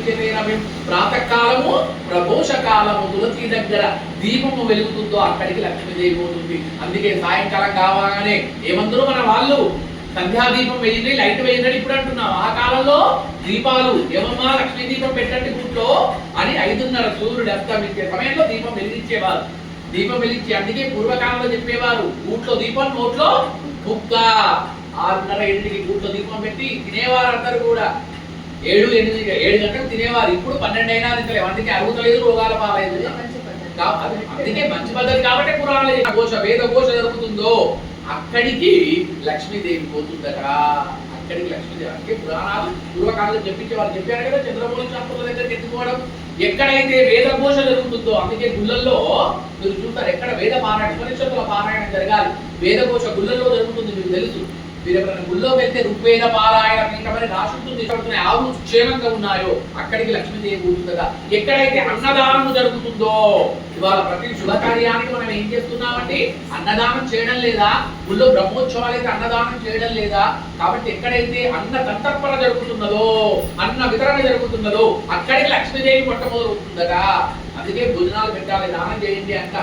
విద్యతే ప్రాతకాలము ప్రదోష కాలము తులసి దగ్గర దీపము వెలుగుతుందో అక్కడికి లక్ష్మీదేవి పోతుంది. అందుకే సాయంకాలం కావాలనే ఏమందరూ మన వాళ్ళు సంధ్యాదీపం వేయండి, లైట్ వేయండి ఇప్పుడు అంటున్నాం. ఆ కాలంలో దీపాలు ఏమమ్మా లక్ష్మీ దీపం పెట్టండి గుట్లో అని 5:30 సూర్యుడు అస్తమించే సమయంలో దీపం వెలిగించేవారు. దీపం వెలిగించి అందుకే పూర్వకాలంలో చెప్పేవారు గూట్లో దీపం నోట్లో ముక్క. 6:30 7కి గూట్లో దీపం పెట్టి తినేవారు అందరూ కూడా. 7 గంటలకు తినేవారు. ఇప్పుడు 12 అయినా తినలేవు. అందుకే అరుగుతలేదు, రోగాల పాలైంది. అందుకే మంచి పద్ధతి కాబట్టి పురాణాలు ఘోష వేద ఘోష జరుగుతుందో అక్కడికి లక్ష్మీదేవి పోతుందట. అక్కడికి లక్ష్మీదేవి అంటే పురాణాలు పూర్వకాలంలో చెప్పించే వాళ్ళు చెప్పారు కదా. చంద్రమౌళి శాస్త్రుల దగ్గరికి ఎత్తుకోవడం ఎక్కడైతే వేద ఘోష జరుగుతుందో అందుకే గుళ్ళల్లో మీరు చూస్తారు ఎక్కడ వేద పారాయణ ఉపనిషత్తుల పారాయణం జరగాలి. వేద ఘోష గుళ్ళల్లో జరుగుతుంది. మీకు తెలుసు, మీరు ఎప్పుడైనా గుళ్ళోకి వెళ్తే ఋగ్వేద పారాయణ పీఠమని రాసుంటుంది. ఆవులు క్షేమంగా ఉన్నాయో అక్కడికి లక్ష్మీదేవి కూర్చుందగా. ఎక్కడైతే అన్నదానం జరుగుతుందో ఇవాళ ప్రతి శుభకార్యానికి మనం ఏం చేస్తున్నామండి? అన్నదానం చేయడం లేదా? గుళ్ళో బ్రహ్మోత్సవాలు అయితే అన్నదానం చేయడం లేదా? కాబట్టి ఎక్కడైతే అన్న సంతర్పణ జరుగుతున్నదో, అన్న వితరణ జరుగుతున్నదో అక్కడికి లక్ష్మీదేవి మొట్టమొదలు అవుతుందగా. అందుకే భోజనాలు పెట్టాలి, దానం చేయండి అంట.